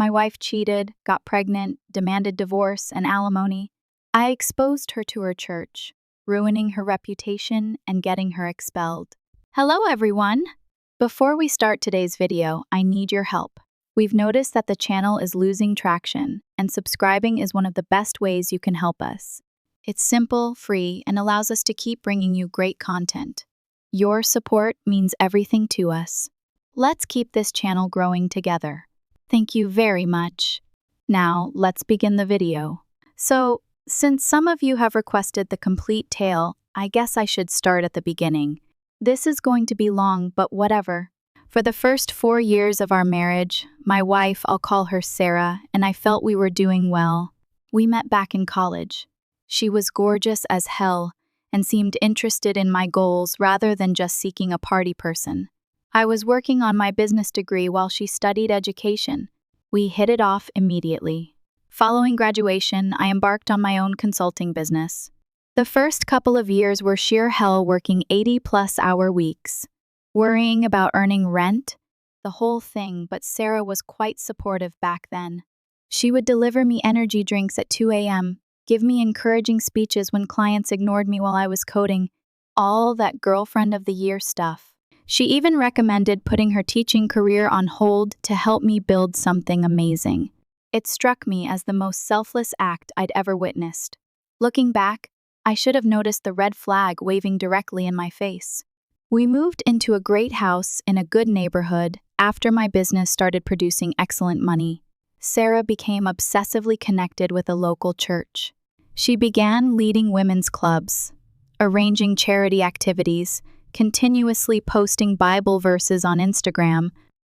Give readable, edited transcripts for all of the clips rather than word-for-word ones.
My wife cheated, got pregnant, demanded divorce and alimony. I exposed her to her church, ruining her reputation and getting her expelled. Hello, everyone! Before we start today's video, I need your help. We've noticed that the channel is losing traction, and subscribing is one of the best ways you can help us. It's simple, free, and allows us to keep bringing you great content. Your support means everything to us. Let's keep this channel growing together. Thank you very much. Now, let's begin the video. So, since some of you have requested the complete tale, I guess I should start at the beginning. This is going to be long, but whatever. For the first 4 years of our marriage, my wife, I'll call her Sarah, and I felt we were doing well. We met back in college. She was gorgeous as hell and seemed interested in my goals rather than just seeking a party person. I was working on my business degree while she studied education. We hit it off immediately. Following graduation, I embarked on my own consulting business. The first couple of years were sheer hell, working 80-plus-hour weeks, worrying about earning rent, the whole thing, but Sarah was quite supportive back then. She would deliver me energy drinks at 2 a.m., give me encouraging speeches when clients ignored me while I was coding, all that girlfriend of the year stuff. She even recommended putting her teaching career on hold to help me build something amazing. It struck me as the most selfless act I'd ever witnessed. Looking back, I should have noticed the red flag waving directly in my face. We moved into a great house in a good neighborhood after my business started producing excellent money. Sarah became obsessively connected with a local church. She began leading women's clubs, arranging charity activities, continuously posting Bible verses on Instagram,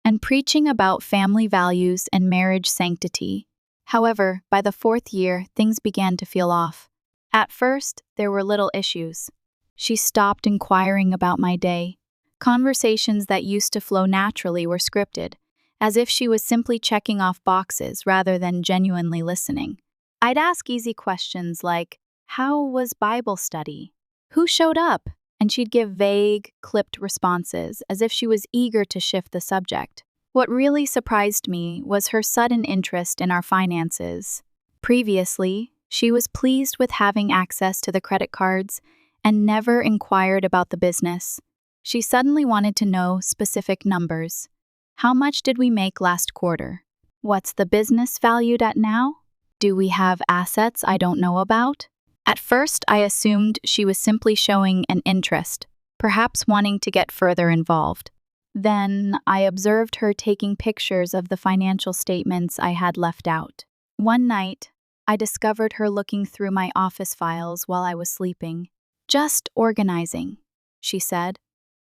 and preaching about family values and marriage sanctity. However, by the 4th year, things began to feel off. At first, there were little issues. She stopped inquiring about my day. Conversations that used to flow naturally were scripted, as if she was simply checking off boxes rather than genuinely listening. I'd ask easy questions like, "How was Bible study? Who showed up?" And she'd give vague, clipped responses, as if she was eager to shift the subject. What really surprised me was her sudden interest in our finances. Previously, she was pleased with having access to the credit cards and never inquired about the business. She suddenly wanted to know specific numbers. How much did we make last quarter? What's the business valued at now? Do we have assets I don't know about? At first, I assumed she was simply showing an interest, perhaps wanting to get further involved. Then, I observed her taking pictures of the financial statements I had left out. One night, I discovered her looking through my office files while I was sleeping. "Just organizing," she said,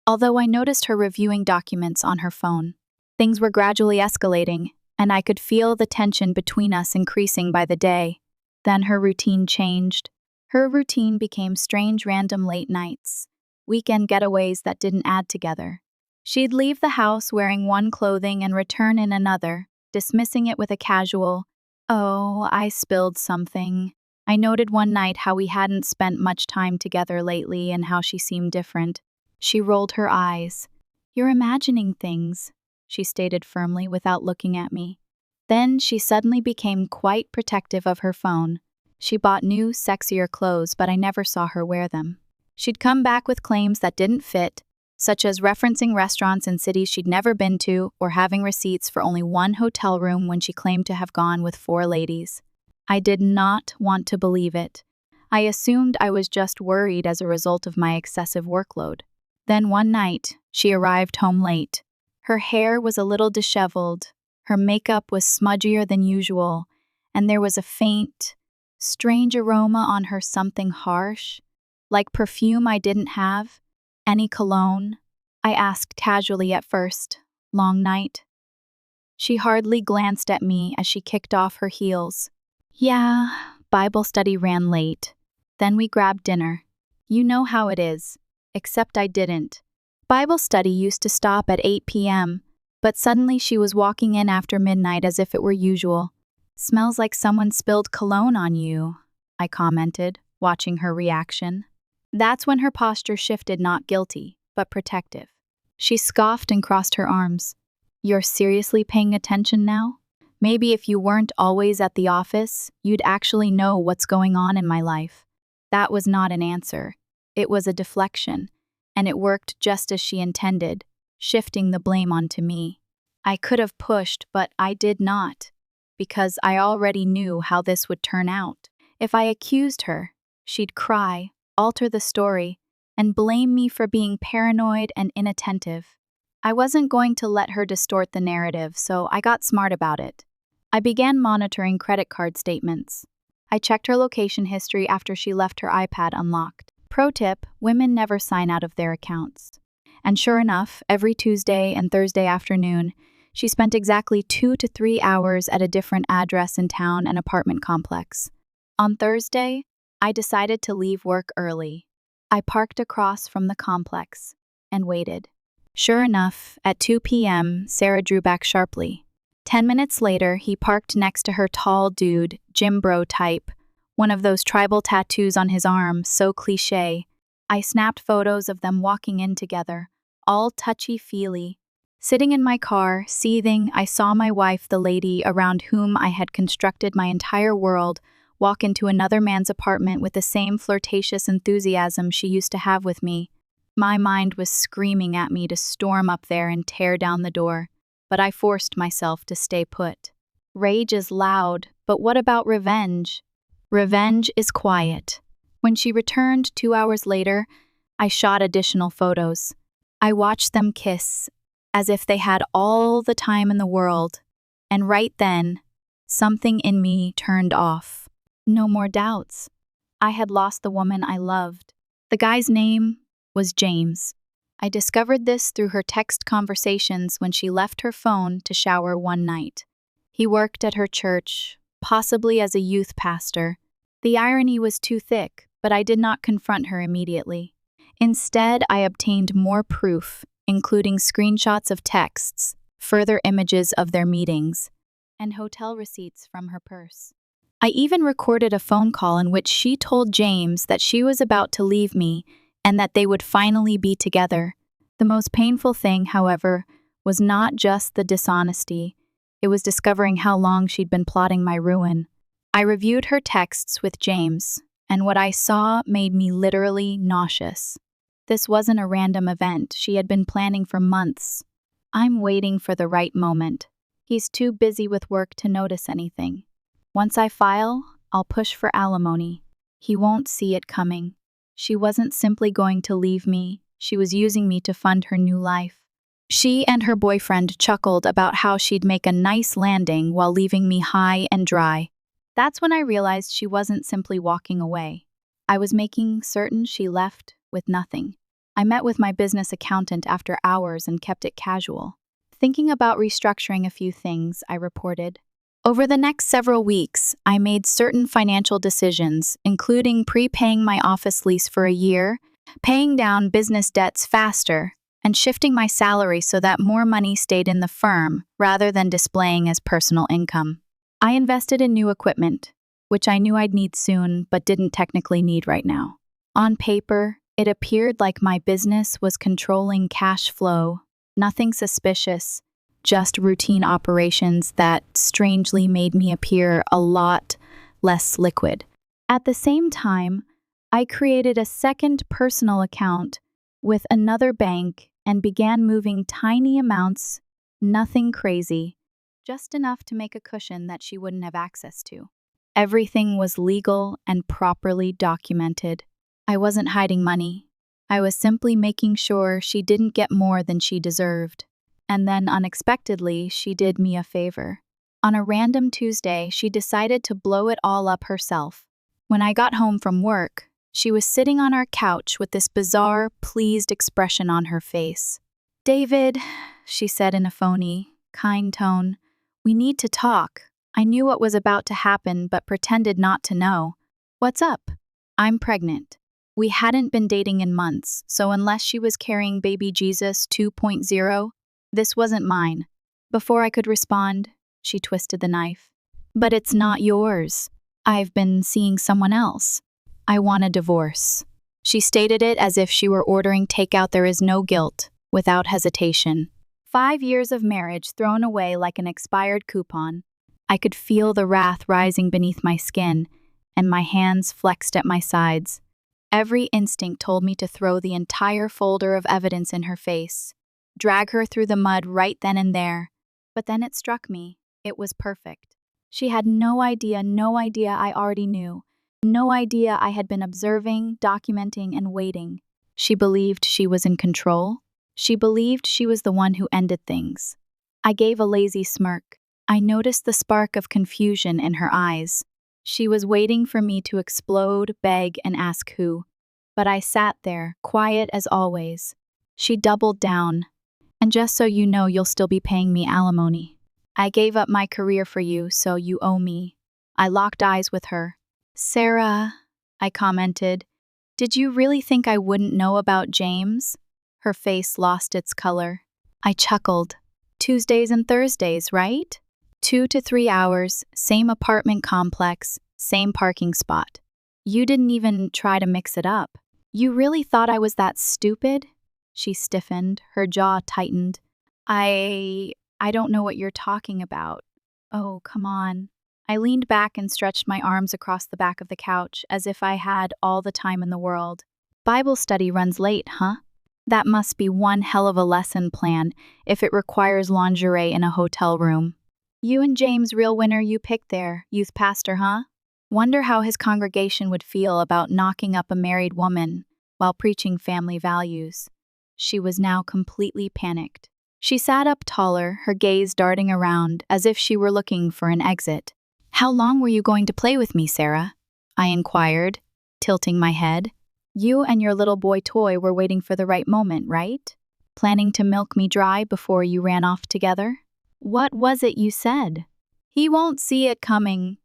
although I noticed her reviewing documents on her phone. Things were gradually escalating, and I could feel the tension between us increasing by the day. Then her routine changed. Her routine became strange random late nights, weekend getaways that didn't add together. She'd leave the house wearing one clothing and return in another, dismissing it with a casual, "Oh, I spilled something." I noted one night how we hadn't spent much time together lately and how she seemed different. She rolled her eyes. "You're imagining things," she stated firmly without looking at me. Then she suddenly became quite protective of her phone. She bought new, sexier clothes, but I never saw her wear them. She'd come back with claims that didn't fit, such as referencing restaurants in cities she'd never been to or having receipts for only one hotel room when she claimed to have gone with 4 ladies. I did not want to believe it. I assumed I was just worried as a result of my excessive workload. Then one night, she arrived home late. Her hair was a little disheveled, her makeup was smudgier than usual, and there was a faint, strange aroma on her, something harsh, like perfume I didn't have. "Any cologne?" I asked casually at first. "Long night?" She hardly glanced at me as she kicked off her heels. "Yeah, Bible study ran late. Then we grabbed dinner. You know how it is. Except I didn't. Bible study used to stop at 8 p.m., but suddenly she was walking in after midnight as if it were usual. "Smells like someone spilled cologne on you," I commented, watching her reaction. That's when her posture shifted, not guilty, but protective. She scoffed and crossed her arms. "You're seriously paying attention now?" Maybe if you weren't always at the office, you'd actually know what's going on in my life. That was not an answer. It was a deflection, and it worked just as she intended, shifting the blame onto me. I could have pushed, but I did not, because I already knew how this would turn out. If I accused her, she'd cry, alter the story, and blame me for being paranoid and inattentive. I wasn't going to let her distort the narrative, so I got smart about it. I began monitoring credit card statements. I checked her location history after she left her iPad unlocked. Pro tip: women never sign out of their accounts. And sure enough, every Tuesday and Thursday afternoon, she spent exactly 2 to 3 hours at a different address in town and apartment complex. On Thursday, I decided to leave work early. I parked across from the complex and waited. Sure enough, at 2 p.m., Sarah drew back sharply. 10 minutes later, he parked next to her tall dude, gym bro type, one of those tribal tattoos on his arm, so cliché. I snapped photos of them walking in together, all touchy-feely. Sitting in my car, seething, I saw my wife, the lady around whom I had constructed my entire world, walk into another man's apartment with the same flirtatious enthusiasm she used to have with me. My mind was screaming at me to storm up there and tear down the door, but I forced myself to stay put. Rage is loud, but what about revenge? Revenge is quiet. When she returned 2 hours later, I shot additional photos. I watched them kiss, as if they had all the time in the world, and right then, something in me turned off. No more doubts. I had lost the woman I loved. The guy's name was James. I discovered this through her text conversations when she left her phone to shower one night. He worked at her church, possibly as a youth pastor. The irony was too thick, but I did not confront her immediately. Instead, I obtained more proof, including screenshots of texts, further images of their meetings, and hotel receipts from her purse. I even recorded a phone call in which she told James that she was about to leave me and that they would finally be together. The most painful thing, however, was not just the dishonesty. It was discovering how long she'd been plotting my ruin. I reviewed her texts with James, and what I saw made me literally nauseous. This wasn't a random event she had been planning for months. I'm waiting for the right moment. He's too busy with work to notice anything. Once I file, I'll push for alimony. He won't see it coming. She wasn't simply going to leave me, she was using me to fund her new life. She and her boyfriend chuckled about how she'd make a nice landing while leaving me high and dry. That's when I realized she wasn't simply walking away. I was making certain she left with nothing. I met with my business accountant after hours and kept it casual. Thinking about restructuring a few things, I reported. Over the next several weeks, I made certain financial decisions, including prepaying my office lease for a year, paying down business debts faster, and shifting my salary so that more money stayed in the firm rather than displaying as personal income. I invested in new equipment, which I knew I'd need soon but didn't technically need right now. On paper, it appeared like my business was controlling cash flow, nothing suspicious, just routine operations that strangely made me appear a lot less liquid. At the same time, I created a second personal account with another bank and began moving tiny amounts, nothing crazy, just enough to make a cushion that she wouldn't have access to. Everything was legal and properly documented. I wasn't hiding money. I was simply making sure she didn't get more than she deserved. And then, unexpectedly, she did me a favor. On a random Tuesday, she decided to blow it all up herself. When I got home from work, she was sitting on our couch with this bizarre, pleased expression on her face. "David," she said in a phony, kind tone, "we need to talk." I knew what was about to happen, but pretended not to know. "What's up?" "I'm pregnant." We hadn't been dating in months, so unless she was carrying baby Jesus 2.0, this wasn't mine. Before I could respond, she twisted the knife. "But it's not yours. I've been seeing someone else. I want a divorce." She stated it as if she were ordering takeout there is no guilt, without hesitation. 5 years of marriage thrown away like an expired coupon. I could feel the wrath rising beneath my skin, and my hands flexed at my sides. Every instinct told me to throw the entire folder of evidence in her face, drag her through the mud right then and there. But then it struck me. It was perfect. She had no idea I already knew. No idea I had been observing, documenting, and waiting. She believed she was in control. She believed she was the one who ended things. I gave a lazy smirk. I noticed the spark of confusion in her eyes. She was waiting for me to explode, beg, and ask who. But I sat there, quiet as always. She doubled down. And just so you know, you'll still be paying me alimony. I gave up my career for you, so you owe me. I locked eyes with her. Sarah, I commented, did you really think I wouldn't know about James? Her face lost its color. I chuckled. Tuesdays and Thursdays, right? 2 to 3 hours, same apartment complex, same parking spot. You didn't even try to mix it up. You really thought I was that stupid? She stiffened, her jaw tightened. I don't know what you're talking about. Oh, come on. I leaned back and stretched my arms across the back of the couch as if I had all the time in the world. Bible study runs late, huh? That must be one hell of a lesson plan if it requires lingerie in a hotel room. You and James, real winner you picked there, youth pastor, huh? Wonder how his congregation would feel about knocking up a married woman while preaching family values. She was now completely panicked. She sat up taller, her gaze darting around as if she were looking for an exit. How long were you going to play with me, Sarah? I inquired, tilting my head. You and your little boy toy were waiting for the right moment, right? Planning to milk me dry before you ran off together? What was it you said? He won't see it coming.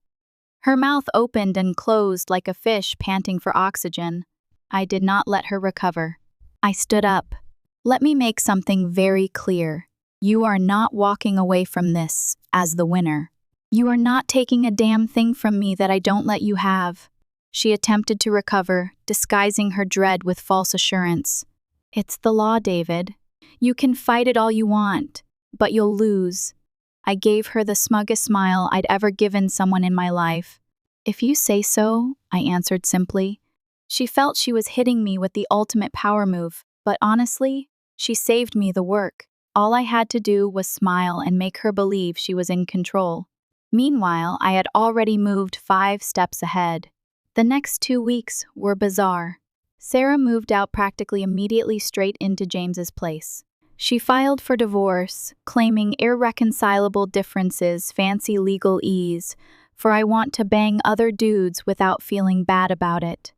Her mouth opened and closed like a fish panting for oxygen. I did not let her recover. I stood up. Let me make something very clear. You are not walking away from this as the winner. You are not taking a damn thing from me that I don't let you have. She attempted to recover, disguising her dread with false assurance. It's the law, David. You can fight it all you want, but you'll lose. I gave her the smuggest smile I'd ever given someone in my life. If you say so, I answered simply. She felt she was hitting me with the ultimate power move, but honestly, she saved me the work. All I had to do was smile and make her believe she was in control. Meanwhile, I had already moved 5 steps ahead. The next 2 weeks were bizarre. Sarah moved out practically immediately straight into James's place. She filed for divorce, claiming irreconcilable differences, fancy legal ease, for I want to bang other dudes without feeling bad about it.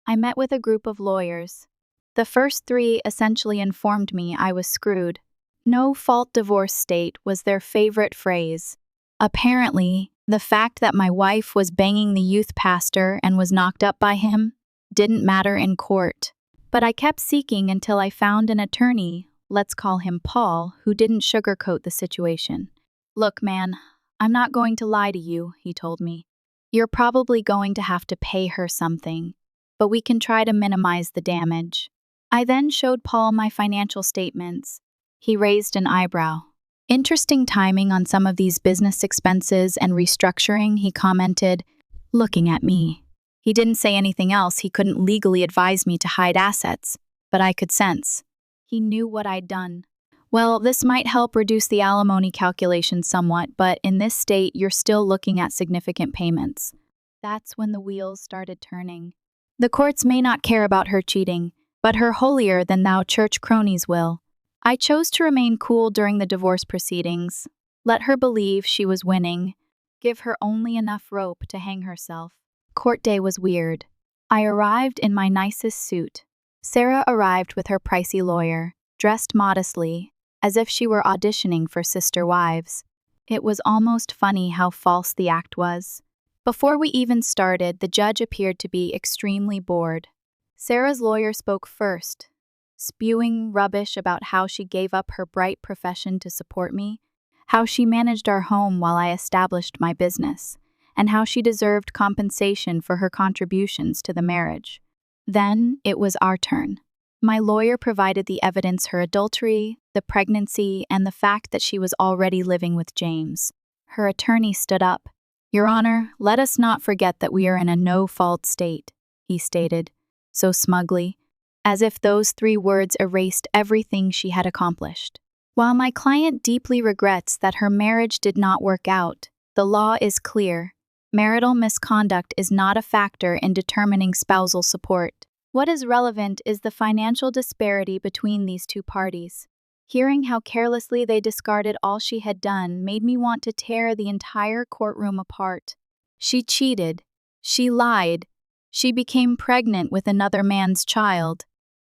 I met with a group of lawyers. The first 3 essentially informed me I was screwed. No-fault divorce state was their favorite phrase. Apparently, the fact that my wife was banging the youth pastor and was knocked up by him didn't matter in court. But I kept seeking until I found an attorney, let's call him Paul, who didn't sugarcoat the situation. Look, man, I'm not going to lie to you, he told me. You're probably going to have to pay her something, but we can try to minimize the damage. I then showed Paul my financial statements. He raised an eyebrow. Interesting timing on some of these business expenses and restructuring, he commented, looking at me. He didn't say anything else. He couldn't legally advise me to hide assets, but I could sense. He knew what I'd done. Well, this might help reduce the alimony calculation somewhat, but in this state, you're still looking at significant payments. That's when the wheels started turning. The courts may not care about her cheating, but her holier-than-thou church cronies will. I chose to remain cool during the divorce proceedings, let her believe she was winning, give her only enough rope to hang herself. Court day was weird. I arrived in my nicest suit. Sarah arrived with her pricey lawyer, dressed modestly, as if she were auditioning for Sister Wives. It was almost funny how false the act was. Before we even started, the judge appeared to be extremely bored. Sarah's lawyer spoke first, spewing rubbish about how she gave up her bright profession to support me, how she managed our home while I established my business, and how she deserved compensation for her contributions to the marriage. Then it was our turn. My lawyer provided the evidence: her adultery, the pregnancy, and the fact that she was already living with James. Her attorney stood up. "Your Honor, let us not forget that we are in a no-fault state," he stated, so smugly, as if those 3 words erased everything she had accomplished. While my client deeply regrets that her marriage did not work out, the law is clear. Marital misconduct is not a factor in determining spousal support. What is relevant is the financial disparity between these 2 parties. Hearing how carelessly they discarded all she had done made me want to tear the entire courtroom apart. She cheated. She lied. She became pregnant with another man's child.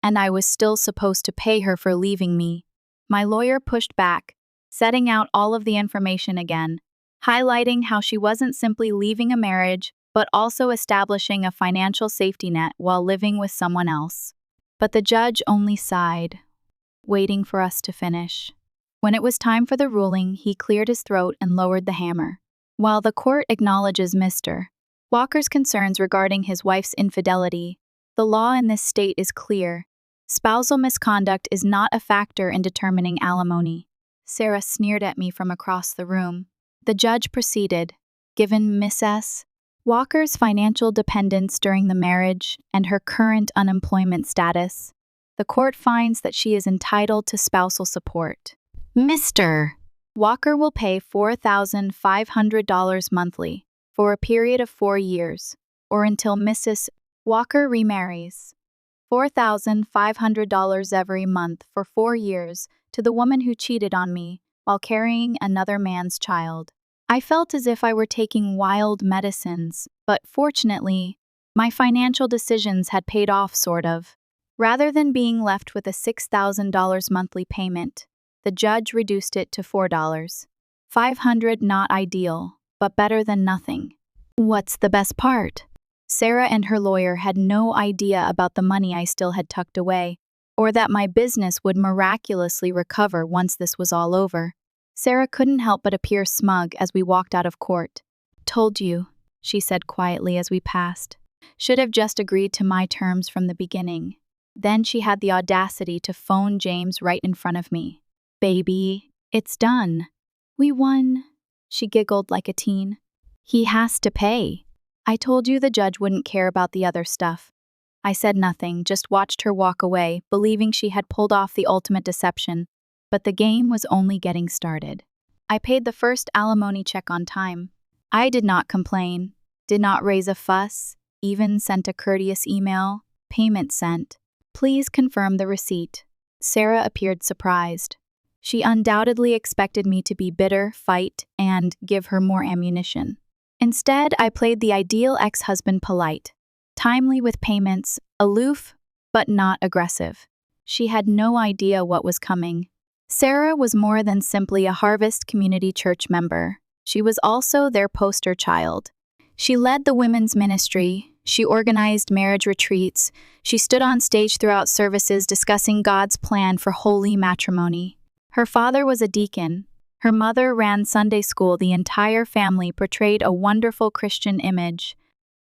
And I was still supposed to pay her for leaving me. My lawyer pushed back, setting out all of the information again, highlighting how she wasn't simply leaving a marriage, but also establishing a financial safety net while living with someone else. But the judge only sighed, waiting for us to finish. When it was time for the ruling, he cleared his throat and lowered the hammer. While the court acknowledges Mr. Walker's concerns regarding his wife's infidelity, the law in this state is clear. Spousal misconduct is not a factor in determining alimony. Sarah sneered at me from across the room. The judge proceeded. Given Mrs. Walker's financial dependence during the marriage and her current unemployment status, the court finds that she is entitled to spousal support. Mr. Walker will pay $4,500 monthly for a period of 4 years, or until Mrs. Walker remarries. $4,500 every month for 4 years to the woman who cheated on me while carrying another man's child. I felt as if I were taking wild medicines, but fortunately, my financial decisions had paid off, sort of. Rather than being left with a $6,000 monthly payment, the judge reduced it to $4. $500 not ideal, but better than nothing. What's the best part? Sarah and her lawyer had no idea about the money I still had tucked away, or that my business would miraculously recover once this was all over. Sarah couldn't help but appear smug as we walked out of court. "Told you," she said quietly as we passed. "Should have just agreed to my terms from the beginning." Then she had the audacity to phone James right in front of me. "Baby, it's done. We won." She giggled like a teen. "He has to pay. I told you the judge wouldn't care about the other stuff." I said nothing, just watched her walk away, believing she had pulled off the ultimate deception. But the game was only getting started. I paid the first alimony check on time. I did not complain, did not raise a fuss, even sent a courteous email. "Payment sent. Please confirm the receipt." Sarah appeared surprised. She undoubtedly expected me to be bitter, fight, and give her more ammunition. Instead, I played the ideal ex-husband, polite, timely with payments, aloof, but not aggressive. She had no idea what was coming. Sarah was more than simply a Harvest Community Church member. She was also their poster child. She led the women's ministry. She organized marriage retreats. She stood on stage throughout services discussing God's plan for holy matrimony. Her father was a deacon. Her mother ran Sunday school. The entire family portrayed a wonderful Christian image.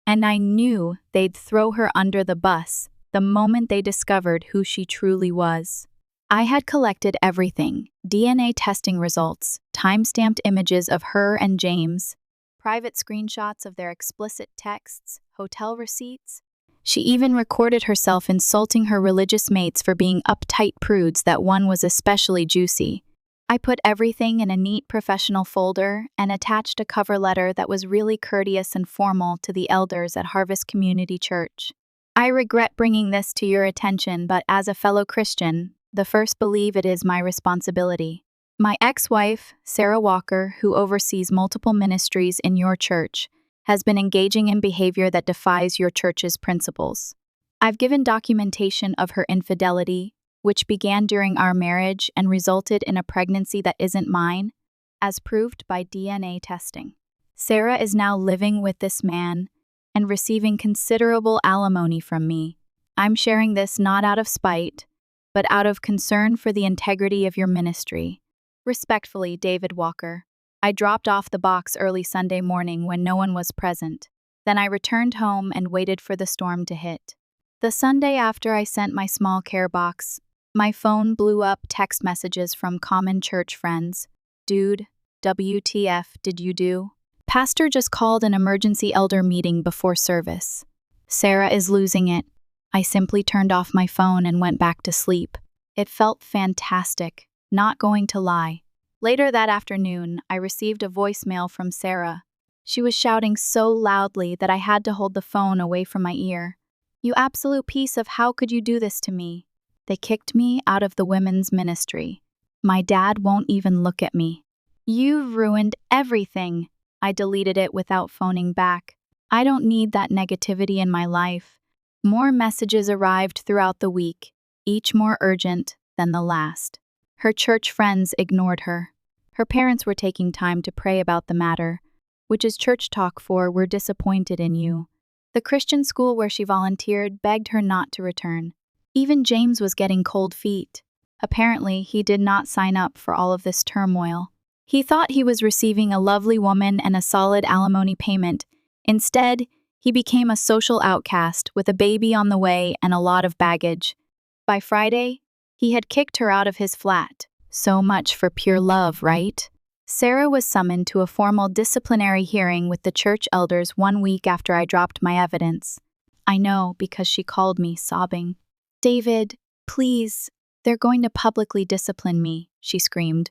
And I knew they'd throw her under the bus the moment they discovered who she truly was. I had collected everything: DNA testing results, time-stamped images of her and James, private screenshots of their explicit texts, hotel receipts. She even recorded herself insulting her religious mates for being uptight prudes. That one was especially juicy. I put everything in a neat professional folder and attached a cover letter that was really courteous and formal to the elders at Harvest Community Church. I regret bringing this to your attention, but as a fellow Christian, the first believe it is my responsibility. My ex-wife, Sarah Walker, who oversees multiple ministries in your church, has been engaging in behavior that defies your church's principles. I've given documentation of her infidelity, which began during our marriage and resulted in a pregnancy that isn't mine, as proved by DNA testing. Sarah is now living with this man and receiving considerable alimony from me. I'm sharing this not out of spite, but out of concern for the integrity of your ministry. Respectfully, David Walker. I dropped off the box early Sunday morning when no one was present. Then I returned home and waited for the storm to hit. The Sunday after I sent my small care box, my phone blew up text messages from common church friends. "Dude, WTF did you do? Pastor just called an emergency elder meeting before service. Sarah is losing it. I simply turned off my phone and went back to sleep. It felt fantastic, not going to lie. Later that afternoon, I received a voicemail from Sarah. She was shouting so loudly that I had to hold the phone away from my ear. You absolute piece of how could you do this to me? They kicked me out of the women's ministry. My dad won't even look at me. You've ruined everything. I deleted it without phoning back. I don't need that negativity in my life. More messages arrived throughout the week, each more urgent than the last. Her church friends ignored her. Her parents were taking time to pray about the matter, which is church talk for "we're disappointed in you." The Christian school where she volunteered begged her not to return. Even James was getting cold feet. Apparently, he did not sign up for all of this turmoil. He thought he was receiving a lovely woman and a solid alimony payment. Instead, he became a social outcast with a baby on the way and a lot of baggage. By Friday, he had kicked her out of his flat. So much for pure love, right? Sarah was summoned to a formal disciplinary hearing with the church elders 1 week after I dropped my evidence. I know because she called me, sobbing. "David, please, they're going to publicly discipline me," she screamed.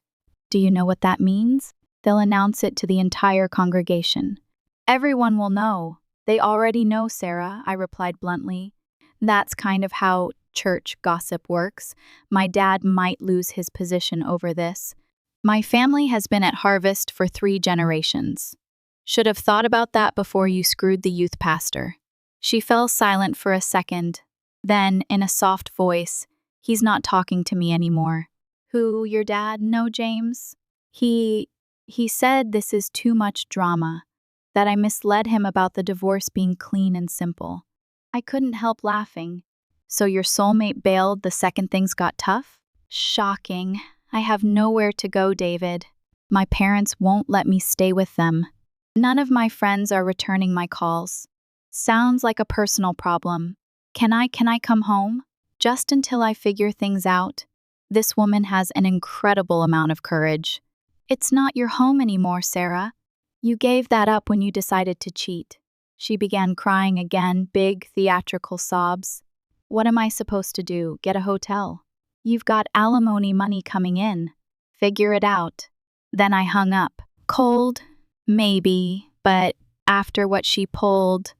"Do you know what that means? They'll announce it to the entire congregation. Everyone will know. They already know, Sarah," I replied bluntly. "That's kind of how church gossip works. My dad might lose his position over this. My family has been at Harvest for 3 generations. Should have thought about that before you screwed the youth pastor." She fell silent for a second. Then, in a soft voice, "He's not talking to me anymore." "Who, your dad? No, James? He said this is too much drama, that I misled him about the divorce being clean and simple." I couldn't help laughing. "So your soulmate bailed the second things got tough?" "Shocking. I have nowhere to go, David. My parents won't let me stay with them. None of my friends are returning my calls. Sounds like a personal problem. Can I come home? Just until I figure things out?" This woman has an incredible amount of courage. "It's not your home anymore, Sarah. You gave that up when you decided to cheat." She began crying again, big theatrical sobs. "What am I supposed to do? Get a hotel? You've got alimony money coming in. Figure it out." Then I hung up. Cold? Maybe, but after what she pulled,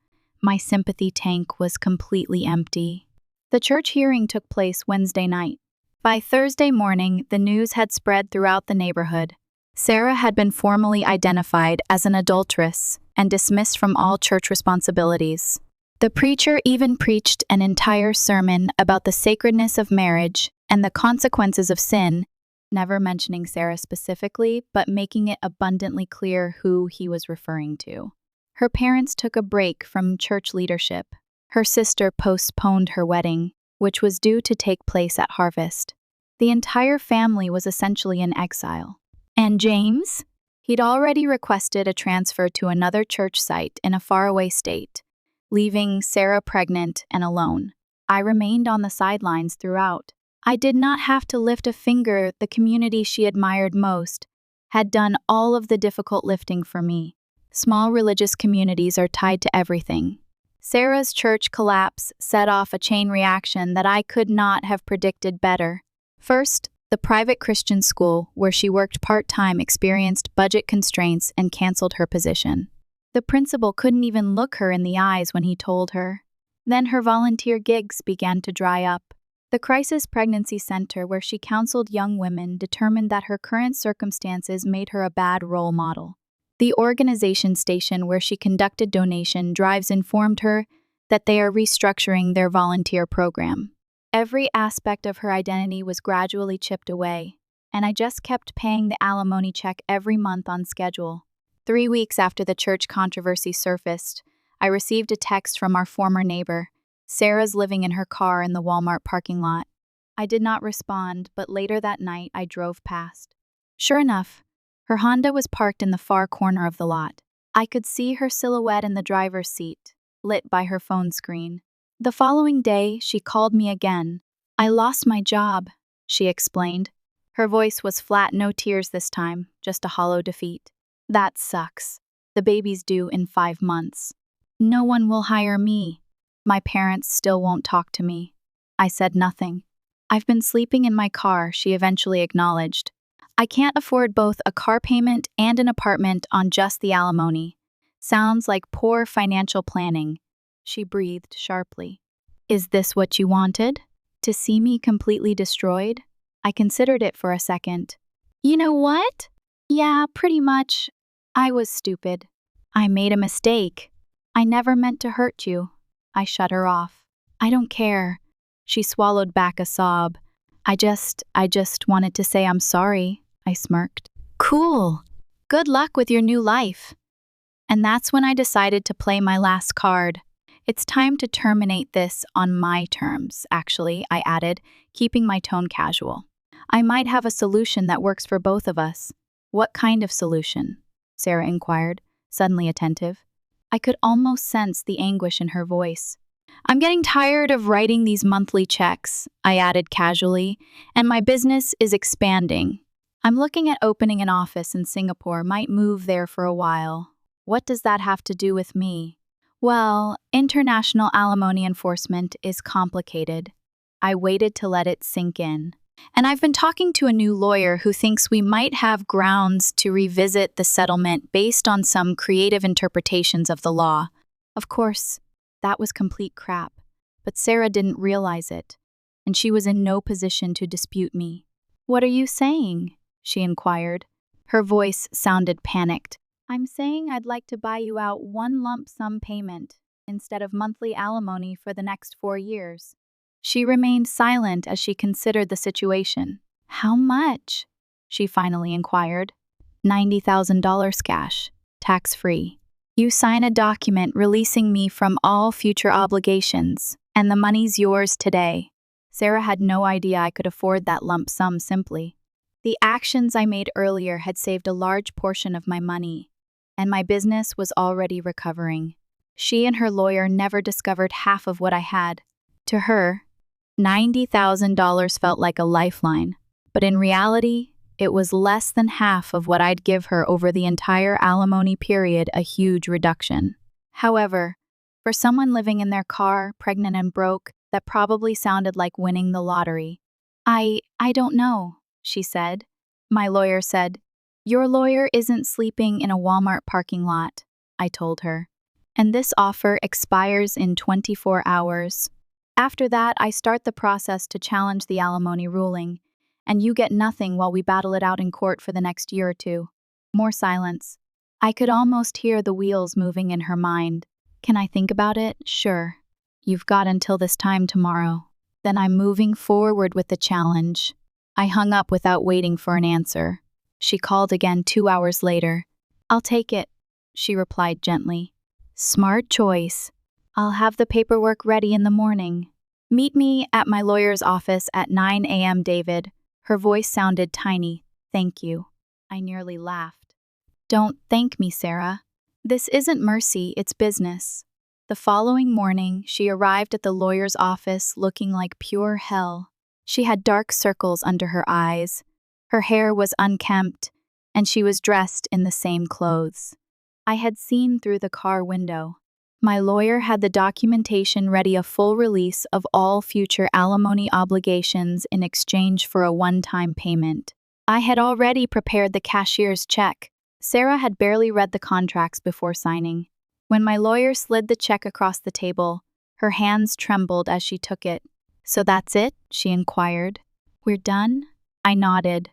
my sympathy tank was completely empty. The church hearing took place Wednesday night. By Thursday morning, the news had spread throughout the neighborhood. Sarah had been formally identified as an adulteress and dismissed from all church responsibilities. The preacher even preached an entire sermon about the sacredness of marriage and the consequences of sin, never mentioning Sarah specifically, but making it abundantly clear who he was referring to. Her parents took a break from church leadership. Her sister postponed her wedding, which was due to take place at Harvest. The entire family was essentially in exile. And James? He'd already requested a transfer to another church site in a faraway state, leaving Sarah pregnant and alone. I remained on the sidelines throughout. I did not have to lift a finger. The community she admired most had done all of the difficult lifting for me. Small religious communities are tied to everything. Sarah's church collapse set off a chain reaction that I could not have predicted better. First, the private Christian school where she worked part-time experienced budget constraints and canceled her position. The principal couldn't even look her in the eyes when he told her. Then her volunteer gigs began to dry up. The Crisis Pregnancy Center where she counseled young women determined that her current circumstances made her a bad role model. The organization station where she conducted donation drives informed her that they are restructuring their volunteer program. Every aspect of her identity was gradually chipped away, and I just kept paying the alimony check every month on schedule. 3 weeks after the church controversy surfaced, I received a text from our former neighbor. Sarah's living in her car in the Walmart parking lot. I did not respond, but later that night I drove past. Sure enough, her Honda was parked in the far corner of the lot. I could see her silhouette in the driver's seat, lit by her phone screen. The following day, she called me again. "I lost my job," she explained. Her voice was flat, no tears this time, just a hollow defeat. That sucks. The baby's due in 5 months. No one will hire me. My parents still won't talk to me. I said nothing. I've been sleeping in my car, she eventually acknowledged. I can't afford both a car payment and an apartment on just the alimony. Sounds like poor financial planning. She breathed sharply. Is this what you wanted? To see me completely destroyed? I considered it for a second. You know what? Yeah, pretty much. I was stupid. I made a mistake. I never meant to hurt you. I shut her off. I don't care. She swallowed back a sob. I just wanted to say I'm sorry, I smirked. Cool. Good luck with your new life. And that's when I decided to play my last card. It's time to terminate this on my terms, actually, I added, keeping my tone casual. I might have a solution that works for both of us. What kind of solution? Sarah inquired, suddenly attentive. I could almost sense the anguish in her voice. I'm getting tired of writing these monthly checks, I added casually, and my business is expanding. I'm looking at opening an office in Singapore, might move there for a while. What does that have to do with me? Well, international alimony enforcement is complicated. I waited to let it sink in. And I've been talking to a new lawyer who thinks we might have grounds to revisit the settlement based on some creative interpretations of the law. Of course, that was complete crap, but Sarah didn't realize it, and she was in no position to dispute me. What are you saying? She inquired. Her voice sounded panicked. I'm saying I'd like to buy you out one lump sum payment instead of monthly alimony for the next 4 years. She remained silent as she considered the situation. How much? She finally inquired. $90,000 cash, tax-free. You sign a document releasing me from all future obligations, and the money's yours today. Sarah had no idea I could afford that lump sum simply. The actions I made earlier had saved a large portion of my money, and my business was already recovering. She and her lawyer never discovered half of what I had. To her, $90,000 felt like a lifeline, but in reality, it was less than half of what I'd give her over the entire alimony period, a huge reduction. However, for someone living in their car, pregnant and broke, that probably sounded like winning the lottery. I don't know, she said. My lawyer said, Your lawyer isn't sleeping in a Walmart parking lot, I told her. And this offer expires in 24 hours. After that, I start the process to challenge the alimony ruling, and you get nothing while we battle it out in court for the next year or two. More silence. I could almost hear the wheels moving in her mind. Can I think about it? Sure. You've got until this time tomorrow. Then I'm moving forward with the challenge. I hung up without waiting for an answer. She called again 2 hours later. I'll take it, she replied gently. Smart choice. I'll have the paperwork ready in the morning. Meet me at my lawyer's office at 9 a.m., David. Her voice sounded tiny. Thank you. I nearly laughed. Don't thank me, Sarah. This isn't mercy, it's business. The following morning, she arrived at the lawyer's office looking like pure hell. She had dark circles under her eyes. Her hair was unkempt, and she was dressed in the same clothes I had seen through the car window. My lawyer had the documentation ready, a full release of all future alimony obligations in exchange for a one-time payment. I had already prepared the cashier's check. Sarah had barely read the contracts before signing. When my lawyer slid the check across the table, her hands trembled as she took it. So that's it? She inquired. We're done? I nodded.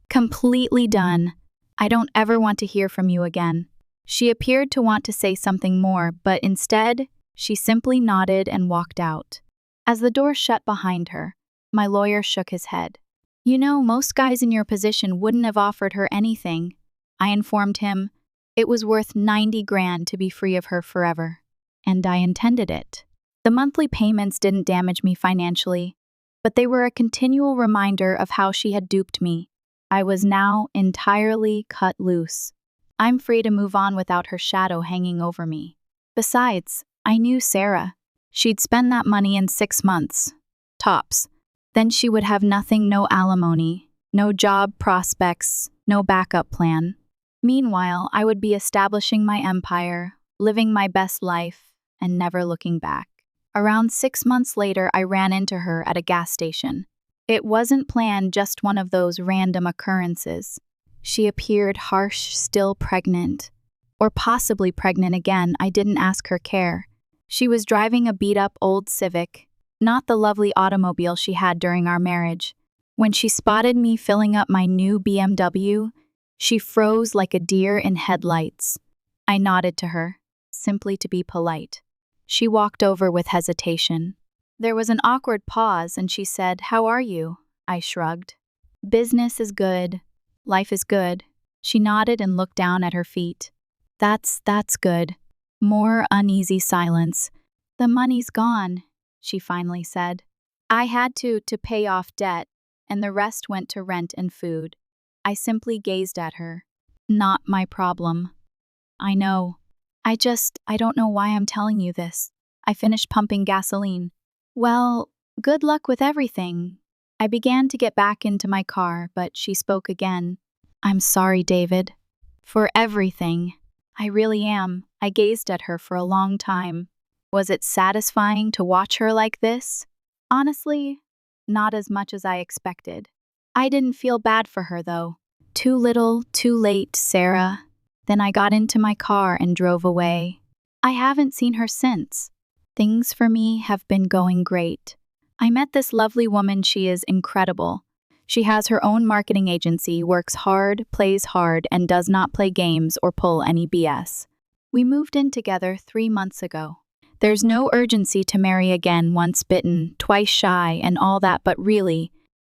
Completely done. I don't ever want to hear from you again. She appeared to want to say something more, but instead, she simply nodded and walked out. As the door shut behind her, my lawyer shook his head. You know, most guys in your position wouldn't have offered her anything. I informed him. It was worth 90 grand to be free of her forever. And I intended it. The monthly payments didn't damage me financially, but they were a continual reminder of how she had duped me. I was now entirely cut loose. I'm free to move on without her shadow hanging over me. Besides, I knew Sarah. She'd spend that money in 6 months. Tops. Then she would have nothing, no alimony. No job prospects, no backup plan. Meanwhile, I would be establishing my empire, living my best life, and never looking back. Around 6 months later, I ran into her at a gas station. It wasn't planned, just one of those random occurrences. She appeared harsh, still pregnant. Or possibly pregnant again, I didn't ask her care. She was driving a beat-up old Civic, not the lovely automobile she had during our marriage. When she spotted me filling up my new BMW, she froze like a deer in headlights. I nodded to her, simply to be polite. She walked over with hesitation. There was an awkward pause, and she said, "How are you?" I shrugged. "Business is good. Life is good." She nodded and looked down at her feet. That's good." More uneasy silence. "The money's gone," she finally said. "I had to pay off debt, and the rest went to rent and food." I simply gazed at her. "Not my problem." "I know. I don't know why I'm telling you this." I finished pumping gasoline. "Well, good luck with everything." I began to get back into my car, but she spoke again. "I'm sorry, David. For everything." "I really am." I gazed at her for a long time. Was it satisfying to watch her like this? Honestly, not as much as I expected. I didn't feel bad for her, though. Too little, too late, Sarah. Then I got into my car and drove away. I haven't seen her since. Things for me have been going great. I met this lovely woman. She is incredible. She has her own marketing agency, works hard, plays hard, and does not play games or pull any BS. We moved in together 3 months ago. There's no urgency to marry again, once bitten, twice shy, and all that, but really,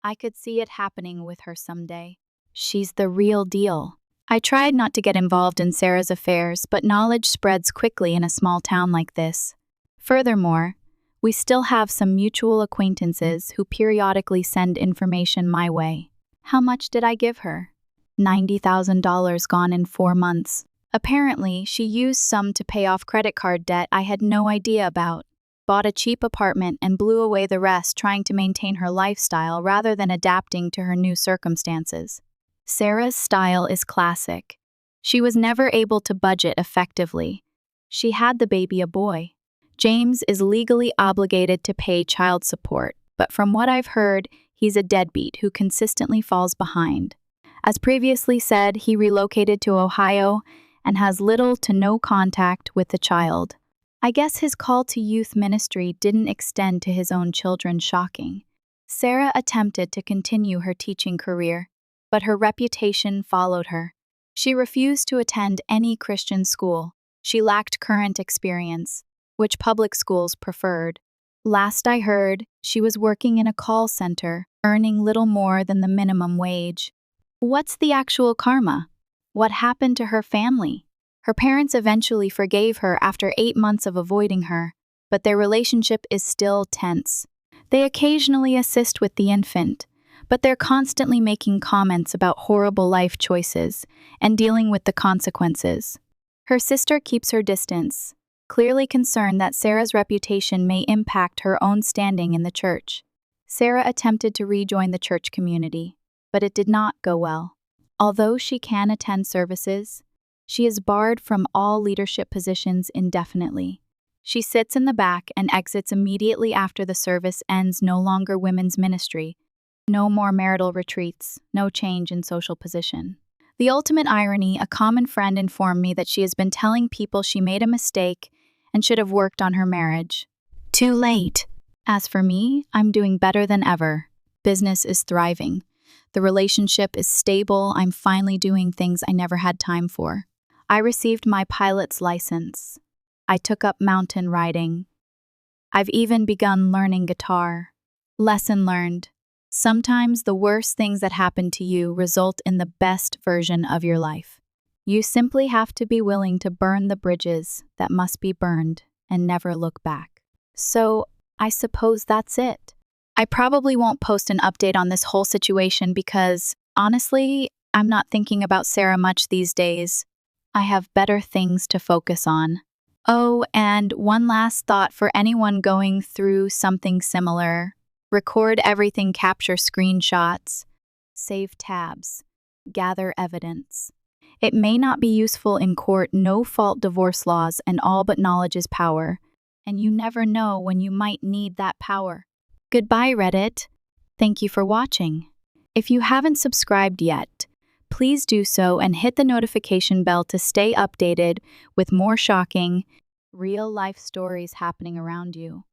I could see it happening with her someday. She's the real deal. I tried not to get involved in Sarah's affairs, but knowledge spreads quickly in a small town like this. Furthermore, we still have some mutual acquaintances who periodically send information my way. How much did I give her? $90,000 gone in 4 months. Apparently, she used some to pay off credit card debt I had no idea about, bought a cheap apartment, and blew away the rest trying to maintain her lifestyle rather than adapting to her new circumstances. Sarah's style is classic. She was never able to budget effectively. She had the baby a boy. James is legally obligated to pay child support, but from what I've heard, he's a deadbeat who consistently falls behind. As previously said, he relocated to Ohio and has little to no contact with the child. I guess his call to youth ministry didn't extend to his own children. Shocking. Sarah attempted to continue her teaching career, but her reputation followed her. She refused to attend any Christian school. She lacked current experience, which public schools preferred. Last I heard, she was working in a call center, earning little more than the minimum wage. What's the actual karma? What happened to her family? Her parents eventually forgave her after 8 months of avoiding her, but their relationship is still tense. They occasionally assist with the infant, but they're constantly making comments about horrible life choices and dealing with the consequences. Her sister keeps her distance, clearly concerned that Sarah's reputation may impact her own standing in the church. Sarah attempted to rejoin the church community, but it did not go well. Although she can attend services, she is barred from all leadership positions indefinitely. She sits in the back and exits immediately after the service ends. No longer women's ministry, no more marital retreats, no change in social position. The ultimate irony, a common friend informed me that she has been telling people she made a mistake and should have worked on her marriage. Too late. As for me, I'm doing better than ever. Business is thriving. The relationship is stable. I'm finally doing things I never had time for. I received my pilot's license. I took up mountain riding. I've even begun learning guitar. Lesson learned. Sometimes the worst things that happen to you result in the best version of your life. You simply have to be willing to burn the bridges that must be burned and never look back. So, I suppose that's it. I probably won't post an update on this whole situation because, honestly, I'm not thinking about Sarah much these days. I have better things to focus on. Oh, and one last thought for anyone going through something similar. Record everything, capture screenshots. Save tabs. Gather evidence. It may not be useful in court, no-fault divorce laws, and all but knowledge is power. And you never know when you might need that power. Goodbye, Reddit. Thank you for watching. If you haven't subscribed yet, please do so and hit the notification bell to stay updated with more shocking, real-life stories happening around you.